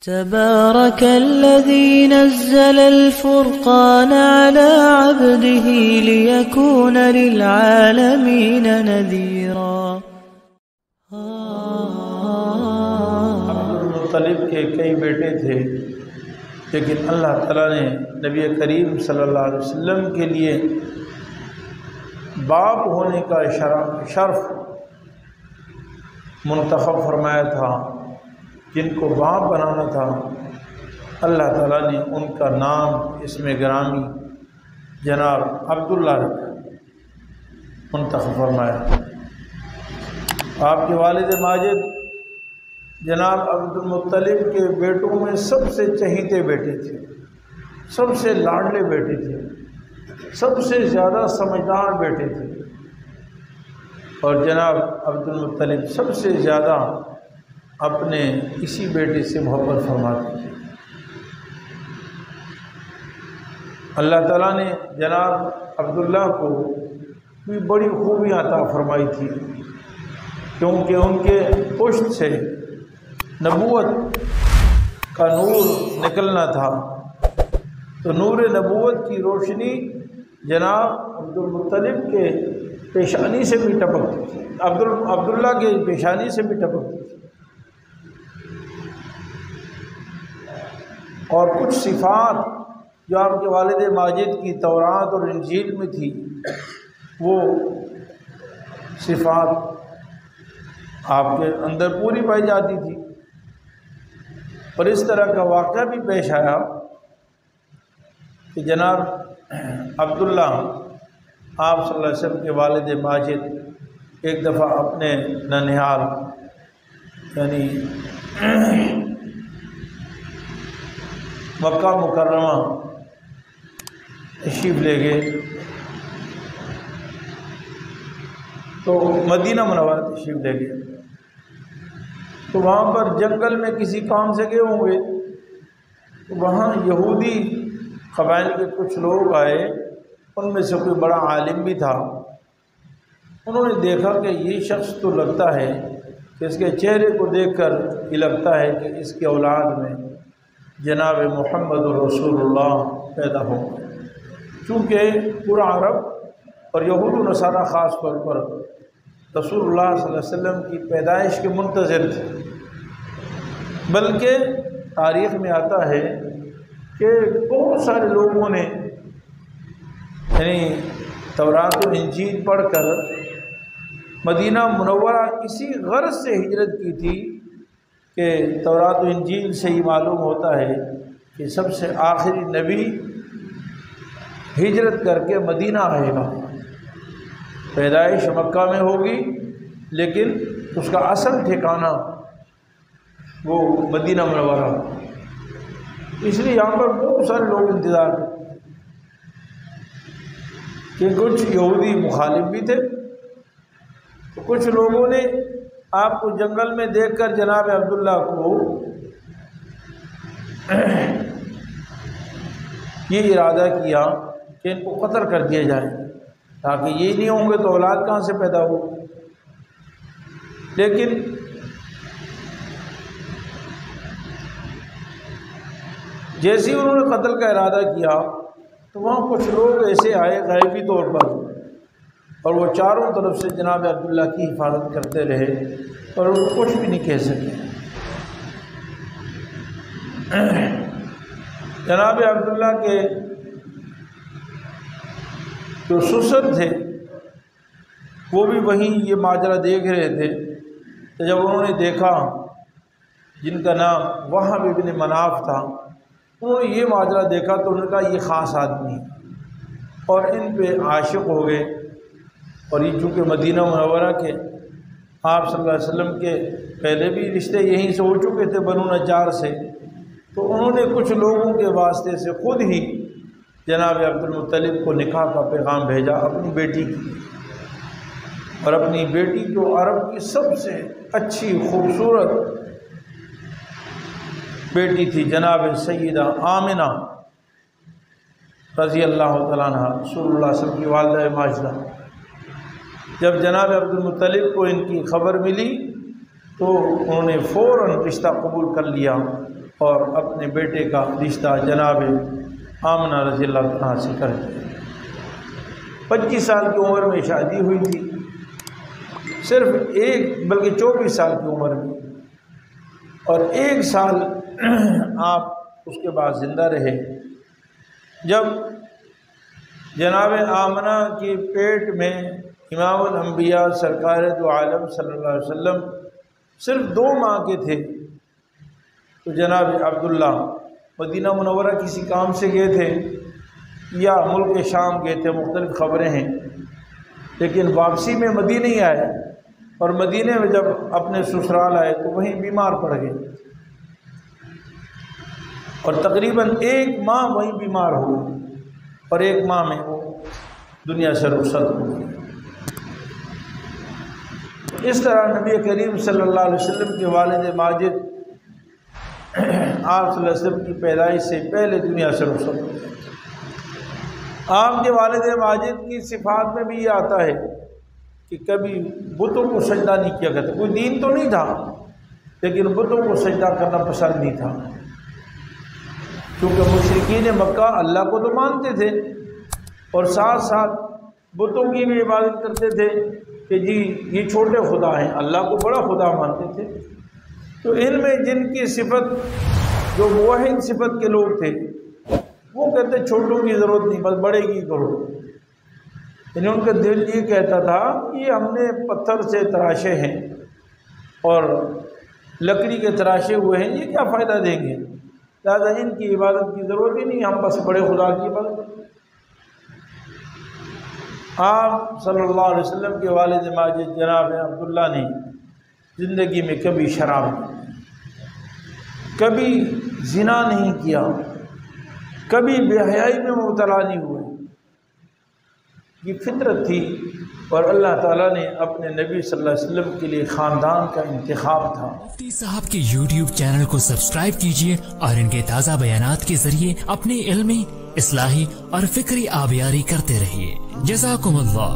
تبارك الذي نزل الفرقان على عبده ليكون للعالمين نذيرا۔ عبدالمطلب کے کئی بیٹے تھے، لیکن اللہ تعالیٰ نے نبی کریم صلی اللہ علیہ وسلم کے لیے باپ ہونے کا شرف منتخب فرمایا تھا۔ جن کو باپ بنانا تھا، اللہ تعالیٰ نے ان کا نام اسم گرامی جناب عبداللہ رکھا، منتخب فرمایا۔ آپ کے والد ماجد جناب عبدالمطلب کے بیٹوں میں سب سے چہیتے بیٹے تھے، سب سے لاڈلے بیٹے تھے، سب سے زیادہ سمجھدار بیٹے تھے، اور جناب عبدالمطلب سب سے زیادہ اپنے اسی بیٹے سے محبت فرماتے تھے۔ اللہ تعالیٰ نے جناب عبداللہ کو بھی بڑی خوبیاں عطا فرمائی تھی، کیونکہ ان کے پشت سے نبوت کا نور نکلنا تھا، تو نور نبوت کی روشنی جناب عبدالمطلب کے پیشانی سے بھی ٹپکتی تھی، عبداللہ کے پیشانی سے بھی ٹپکتی تھی۔ اور کچھ صفات جو آپ کے والد ماجد کی تورات اور انجیل میں تھی، وہ صفات آپ کے اندر پوری پائی جاتی تھی۔ اور اس طرح کا واقعہ بھی پیش آیا کہ جناب عبداللہ آپ صلی اللہ علیہ وسلم کے والد ماجد ایک دفعہ اپنے ننھیال یعنی مکہ مکرمہ تشریف لے گئے، تو مدینہ منورہ تشریف لے گئے، تو وہاں پر جنگل میں کسی کام سے گئے ہوں گے، تو وہاں یہودی قبائل کے کچھ لوگ آئے، ان میں سے کوئی بڑا عالم بھی تھا۔ انہوں نے دیکھا کہ یہ شخص تو لگتا ہے کہ اس کے چہرے کو دیکھ کر یہ لگتا ہے کہ اس کے اولاد میں جناب محمد رسول اللہ پیدا ہو، چونکہ پورا عرب اور یہود و نصارہ خاص طور پر رسول اللہ صلی اللہ علیہ وسلم کی پیدائش کے منتظر تھے۔ بلکہ تاریخ میں آتا ہے کہ بہت سارے لوگوں نے یعنی تورات و انجیل پڑھ کر مدینہ منورہ اسی غرض سے ہجرت کی تھی کہ تورات و انجیل سے ہی معلوم ہوتا ہے کہ سب سے آخری نبی ہجرت کر کے مدینہ آئے گا، پیدائش مکہ میں ہوگی لیکن اس کا اصل ٹھکانہ وہ مدینہ منورہ، اس لیے یہاں پر بہت سارے لوگ انتظار کرتے کہ کچھ یہودی مخالف بھی تھے، تو کچھ لوگوں نے آپ کو جنگل میں دیکھ کر جناب عبداللہ کو یہ ارادہ کیا کہ ان کو قتل کر دیا جائے، تاکہ یہ نہیں ہوں گے تو اولاد کہاں سے پیدا ہو۔ لیکن جیسے ہی انہوں نے قتل کا ارادہ کیا تو وہاں کچھ لوگ ایسے آئے غیبی طور پر، اور وہ چاروں طرف سے جناب عبداللہ کی حفاظت کرتے رہے اور ان کو کچھ بھی نہیں کہہ سکے۔ جناب عبداللہ کے جو سسر تھے وہ بھی وہیں یہ ماجرا دیکھ رہے تھے، تو جب انہوں نے دیکھا، جن کا نام وہب ابن مناف تھا، انہوں نے یہ ماجرا دیکھا تو انہوں نے کہا یہ خاص آدمی، اور ان پہ عاشق ہو گئے۔ اور یہ چونکہ مدینہ منورہ کے آپ صلی اللہ علیہ وسلم کے پہلے بھی رشتے یہیں سے ہو چکے تھے بنو نجار سے، تو انہوں نے کچھ لوگوں کے واسطے سے خود ہی جناب عبدالمطلب کو نکاح کا پیغام بھیجا اپنی بیٹی کی، اور اپنی بیٹی جو عرب کی سب سے اچھی خوبصورت بیٹی تھی جناب سیدہ آمنہ رضی اللہ تعالیٰ عنہ، رسول اللہ صلی اللہ علیہ وسلم کی والدہ ماجدہ، جب جناب عبدالمطلب کو ان کی خبر ملی تو انہوں نے فوراً رشتہ قبول کر لیا اور اپنے بیٹے کا رشتہ جناب آمنہ رضی اللہ عنہ سے کر دیا۔ 25 سال کی عمر میں شادی ہوئی تھی، صرف ایک بلکہ 24 سال کی عمر میں، اور 1 سال آپ اس کے بعد زندہ رہے۔ جب جناب آمنہ کے پیٹ میں امام الانبیاء سرکار دو عالم صلی اللہ علیہ وسلم صرف 2 ماہ کے تھے، تو جناب عبداللہ مدینہ منورہ کسی کام سے گئے تھے یا ملک شام گئے تھے، مختلف خبریں ہیں، لیکن واپسی میں مدینہ ہی آئے، اور مدینہ میں جب اپنے سسرال آئے تو وہیں بیمار پڑ گئے، اور تقریباً 1 ماہ وہیں بیمار ہوئے، اور 1 ماہ میں وہ دنیا سے رخصت ہو گئے۔ اس طرح نبی کریم صلی اللہ علیہ وسلم کے والد ماجد آپ صلی اللہ علیہ وسلم کی پیدائش سے پہلے دنیا سے رخصت ہو گئے۔ آپ کے والد ماجد کی صفات میں بھی یہ آتا ہے کہ کبھی بتوں کو سجدہ نہیں کیا کرتا، کوئی دین تو نہیں تھا لیکن بتوں کو سجدہ کرنا پسند نہیں تھا، کیونکہ مشرکین مکہ اللہ کو تو مانتے تھے اور ساتھ ساتھ بتوں کی بھی عبادت کرتے تھے کہ جی یہ چھوٹے خدا ہیں، اللہ کو بڑا خدا مانتے تھے۔ تو ان میں جن کی صفت جو موحد صفت کے لوگ تھے وہ کہتے چھوٹوں کی ضرورت نہیں، بس بڑے کی کرو، یعنی ان کا دل یہ کہتا تھا یہ ہم نے پتھر سے تراشے ہیں اور لکڑی کے تراشے ہوئے ہیں، یہ کیا فائدہ دیں گے، لہٰذا ان کی عبادت کی ضرورت ہی نہیں، ہم بس بڑے خدا کی عبادت کریں۔ آپ صلی اللہ علیہ وسلم کے والد ماجد جناب عبداللہ نے زندگی میں کبھی شراب نہیں، کبھی زنا نہیں کیا، کبھی بے حیائی میں مبتلا نہیں ہوئے، یہ فطرت تھی، اور اللہ تعالیٰ نے اپنے نبی صلی اللہ علیہ وسلم کے لیے خاندان کا انتخاب تھا۔ مفتی صاحب کے YouTube چینل کو سبسکرائب کیجئے اور ان کے تازہ بیانات کے ذریعے اپنی علمی، اصلاحی اور فکری آبیاری کرتے رہیے۔ جزاکم اللہ۔